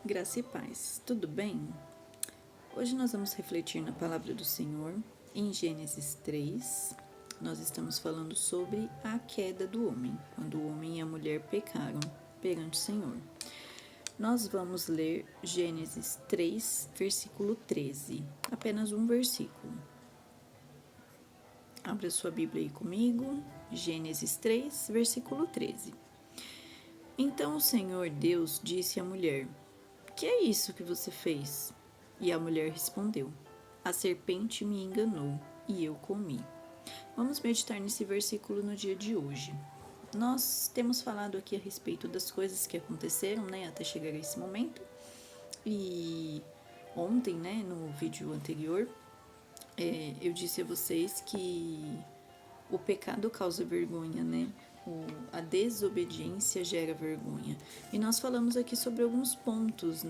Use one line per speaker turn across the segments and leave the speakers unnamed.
Graça e paz, tudo bem? Hoje nós vamos refletir na palavra do Senhor em Gênesis 3. Nós estamos falando sobre a queda do homem, quando o homem e a mulher pecaram perante o Senhor. Nós vamos ler Gênesis 3, versículo 13, apenas um versículo. Abra sua Bíblia aí comigo, Gênesis 3, versículo 13. Então o Senhor Deus disse à mulher: que é isso que você fez? E a mulher respondeu: a serpente me enganou e eu comi. Vamos meditar nesse versículo no dia de hoje. Nós temos falado aqui a respeito das coisas que aconteceram, até chegar a esse momento. E ontem, no vídeo anterior, eu disse a vocês que o pecado causa vergonha, a desobediência gera vergonha. E nós falamos aqui sobre alguns pontos,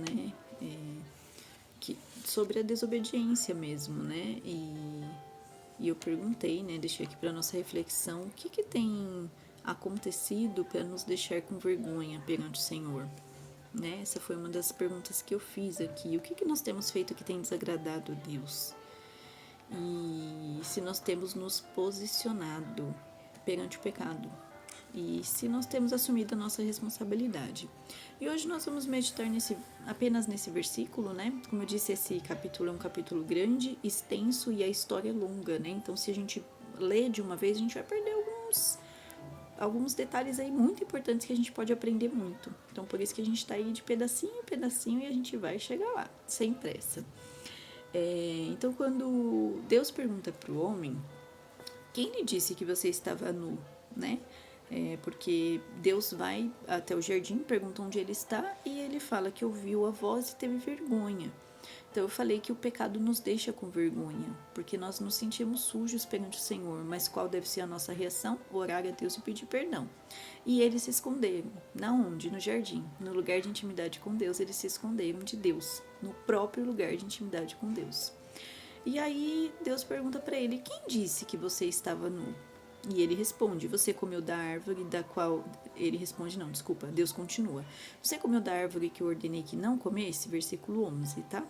sobre a desobediência mesmo, E eu perguntei, deixei aqui para nossa reflexão, o que tem acontecido para nos deixar com vergonha perante o Senhor? Essa foi uma das perguntas que eu fiz aqui. O que nós temos feito que tem desagradado a Deus? E se nós temos nos posicionado perante o pecado? E se nós temos assumido a nossa responsabilidade? E hoje nós vamos meditar apenas nesse versículo, Como eu disse, esse capítulo é um capítulo grande, extenso e a história é longa, Então, se a gente ler de uma vez, a gente vai perder alguns detalhes aí muito importantes que a gente pode aprender muito. Então, por isso que a gente está aí de pedacinho em pedacinho e a gente vai chegar lá, sem pressa. Então, quando Deus pergunta para o homem: quem lhe disse que você estava nu, porque Deus vai até o jardim, pergunta onde ele está e ele fala que ouviu a voz e teve vergonha. Então eu falei que o pecado nos deixa com vergonha, porque nós nos sentimos sujos perante o Senhor, mas qual deve ser a nossa reação? Orar a Deus e pedir perdão. E eles se esconderam. Na onde? No jardim. No lugar de intimidade com Deus, eles se esconderam de Deus, no próprio lugar de intimidade com Deus. E aí Deus pergunta para ele: quem disse que você estava nu? E ele responde: você comeu da árvore da qual... Ele responde, não, desculpa, Deus continua: você comeu da árvore que eu ordenei que não comesse? Versículo 11, tá?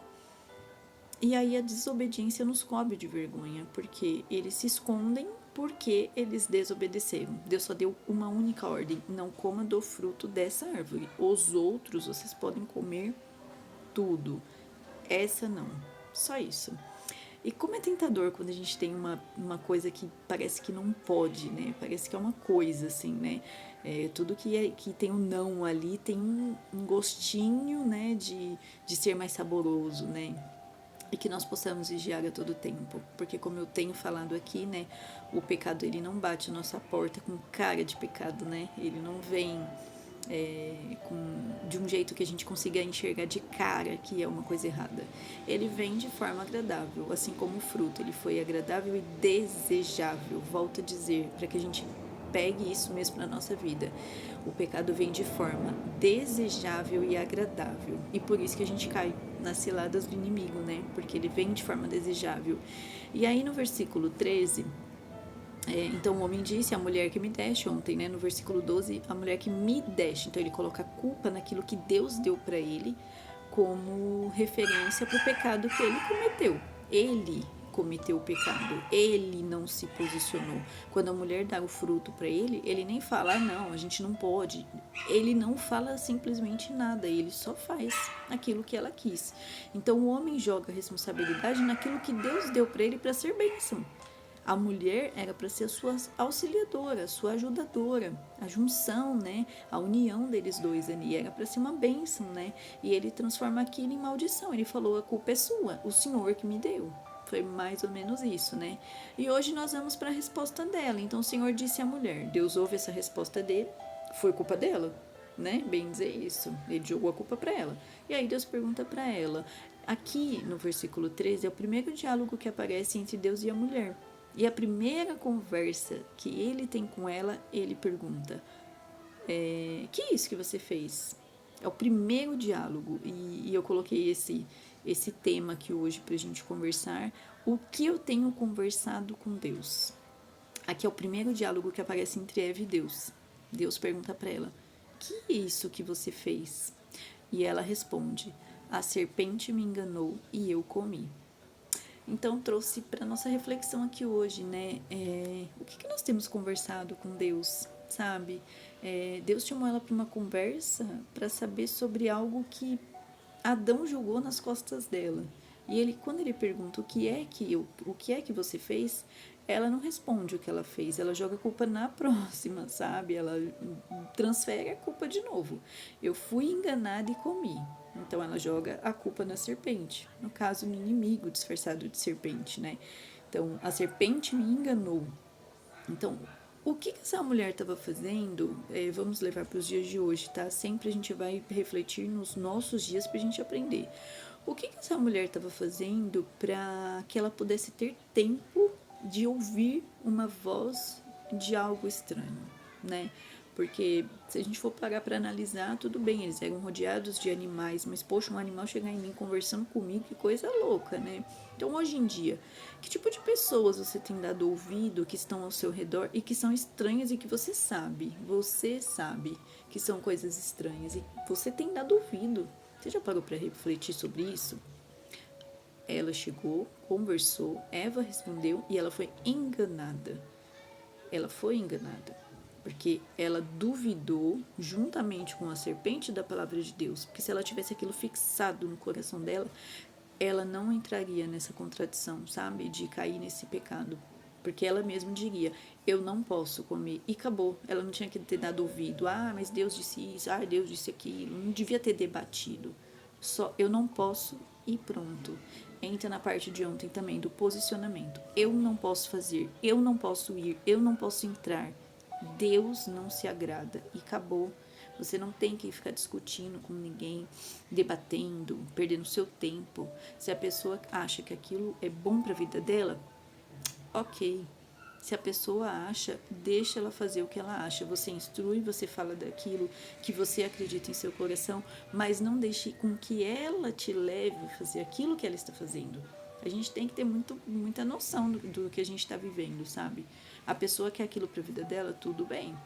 E aí a desobediência nos cobre de vergonha, porque eles se escondem porque eles desobedeceram. Deus só deu uma única ordem: não coma do fruto dessa árvore. Os outros vocês podem comer tudo, essa não, só isso. E como é tentador quando a gente tem uma coisa que parece que não pode, Parece que é uma coisa, assim, tudo que tem um não ali tem um gostinho, de ser mais saboroso, E que nós possamos vigiar a todo tempo. Porque como eu tenho falado aqui, o pecado ele não bate a nossa porta com cara de pecado, Ele não vem... de um jeito que a gente consiga enxergar de cara que é uma coisa errada. Ele vem de forma agradável, assim como o fruto, ele foi agradável e desejável, volto a dizer, para que a gente pegue isso mesmo na nossa vida. O pecado vem de forma desejável e agradável, e por isso que a gente cai nas ciladas do inimigo, porque ele vem de forma desejável. E aí no versículo 13... então o homem disse: a mulher que me deste ontem, no versículo 12, a mulher que me deste. Então ele coloca a culpa naquilo que Deus deu para ele como referência para o pecado que ele cometeu. Ele cometeu o pecado, ele não se posicionou. Quando a mulher dá o fruto para ele, ele nem fala: não, a gente não pode. Ele não fala simplesmente nada, ele só faz aquilo que ela quis. Então o homem joga a responsabilidade naquilo que Deus deu para ele para ser bênção. A mulher era para ser a sua auxiliadora, a sua ajudadora, a junção, a união deles dois ali, era para ser uma bênção, E ele transforma aquilo em maldição. Ele falou: a culpa é sua, o Senhor que me deu. Foi mais ou menos isso, E hoje nós vamos para a resposta dela. Então o Senhor disse à mulher, Deus ouve essa resposta dele, foi culpa dela, Bem dizer isso, ele jogou a culpa para ela. E aí Deus pergunta para ela, aqui no versículo 13 é o primeiro diálogo que aparece entre Deus e a mulher. E a primeira conversa que ele tem com ela, ele pergunta: que é isso que você fez? É o primeiro diálogo. E eu coloquei esse tema aqui hoje para a gente conversar. O que eu tenho conversado com Deus? Aqui é o primeiro diálogo que aparece entre Eva e Deus. Deus pergunta para ela: que é isso que você fez? E ela responde: a serpente me enganou e eu comi. Então trouxe para nossa reflexão aqui hoje, né? O que nós temos conversado com Deus, sabe? Deus chamou ela para uma conversa para saber sobre algo que Adão jogou nas costas dela. E ele, quando ele pergunta o que é que você fez, ela não responde o que ela fez, ela joga a culpa na próxima, sabe? Ela transfere a culpa de novo. Eu fui enganada e comi. Então ela joga a culpa na serpente, no caso, no inimigo disfarçado de serpente, né? Então a serpente me enganou. Então, o que essa mulher estava fazendo? Vamos levar para os dias de hoje, tá? Sempre a gente vai refletir nos nossos dias para a gente aprender. O que essa mulher estava fazendo para que ela pudesse ter tempo de ouvir uma voz de algo estranho, né? Porque se a gente for parar para analisar, tudo bem, eles eram rodeados de animais, mas poxa, um animal chegar em mim conversando comigo, que coisa louca, né? Então hoje em dia, que tipo de pessoas você tem dado ouvido que estão ao seu redor e que são estranhas e que você sabe que são coisas estranhas e você tem dado ouvido? Você já parou para refletir sobre isso? Ela chegou, conversou, Eva respondeu e ela foi enganada. Ela foi enganada, porque ela duvidou juntamente com a serpente da palavra de Deus, porque se ela tivesse aquilo fixado no coração dela, ela não entraria nessa contradição, sabe, de cair nesse pecado, porque ela mesma diria, eu não posso comer, e acabou, ela não tinha que ter dado ouvido, mas Deus disse isso, Deus disse aquilo, não devia ter debatido, só eu não posso e pronto. Entra na parte de ontem também do posicionamento. Eu não posso fazer, eu não posso ir, eu não posso entrar. Deus não se agrada e acabou. Você não tem que ficar discutindo com ninguém, debatendo, perdendo seu tempo. Se a pessoa acha que aquilo é bom para a vida dela, ok. Se a pessoa acha, deixa ela fazer o que ela acha. Você instrui, você fala daquilo que você acredita em seu coração, mas não deixe com que ela te leve a fazer aquilo que ela está fazendo. A gente tem que ter muita noção do que a gente está vivendo, sabe? A pessoa quer aquilo para a vida dela, tudo bem.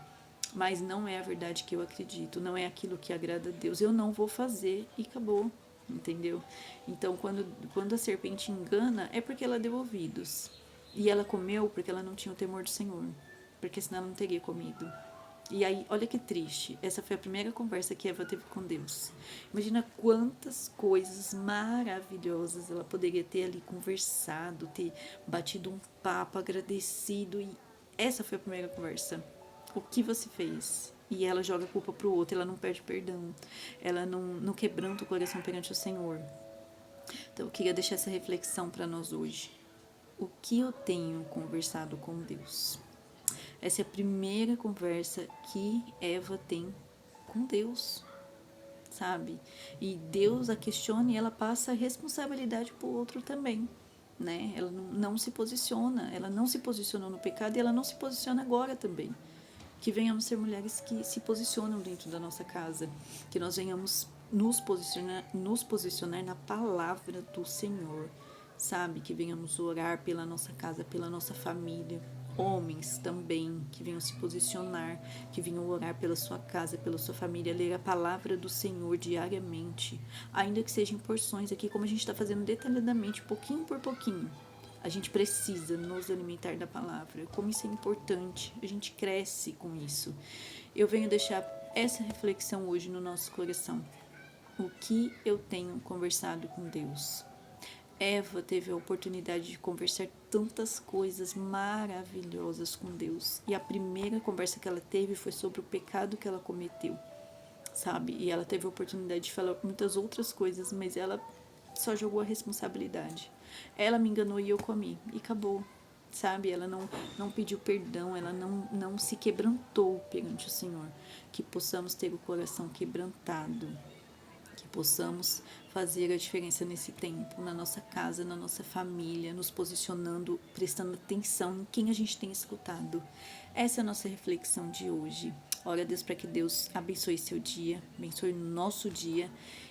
Mas não é a verdade que eu acredito, não é aquilo que agrada a Deus. Eu não vou fazer e acabou, entendeu? Então, quando a serpente engana, é porque ela deu ouvidos. E ela comeu porque ela não tinha o temor do Senhor, porque senão ela não teria comido. E aí, olha que triste, essa foi a primeira conversa que Eva teve com Deus. Imagina quantas coisas maravilhosas ela poderia ter ali conversado, ter batido um papo, agradecido. E essa foi a primeira conversa. O que você fez? E ela joga a culpa pro outro, ela não pede perdão, ela não quebranta o coração perante o Senhor. Então eu queria deixar essa reflexão para nós hoje. O que eu tenho conversado com Deus? Essa é a primeira conversa que Eva tem com Deus, sabe? E Deus a questiona e ela passa a responsabilidade pro outro também, né? Ela não se posiciona, ela não se posicionou no pecado e ela não se posiciona agora também. Que venhamos ser mulheres que se posicionam dentro da nossa casa, que nós venhamos nos posicionar na palavra do Senhor, sabe? Que venhamos orar pela nossa casa, pela nossa família. Homens também, que venham se posicionar, que venham orar pela sua casa, pela sua família, ler a palavra do Senhor diariamente, ainda que seja em porções aqui, como a gente está fazendo detalhadamente, pouquinho por pouquinho. A gente precisa nos alimentar da palavra. Como isso é importante, a gente cresce com isso. Eu venho deixar essa reflexão hoje no nosso coração. O que eu tenho conversado com Deus? Eva teve a oportunidade de conversar tantas coisas maravilhosas com Deus. E a primeira conversa que ela teve foi sobre o pecado que ela cometeu, sabe? E ela teve a oportunidade de falar muitas outras coisas, mas ela só jogou a responsabilidade. Ela me enganou e eu comi. E acabou, sabe? Ela não pediu perdão, ela não se quebrantou perante o Senhor. Que possamos ter o coração quebrantado, que possamos fazer a diferença nesse tempo, na nossa casa, na nossa família, nos posicionando, prestando atenção em quem a gente tem escutado. Essa é a nossa reflexão de hoje. Ora a Deus para que Deus abençoe seu dia, abençoe o nosso dia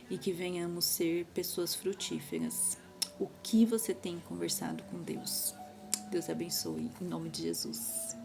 e que venhamos ser pessoas frutíferas. O que você tem conversado com Deus? Deus abençoe, em nome de Jesus.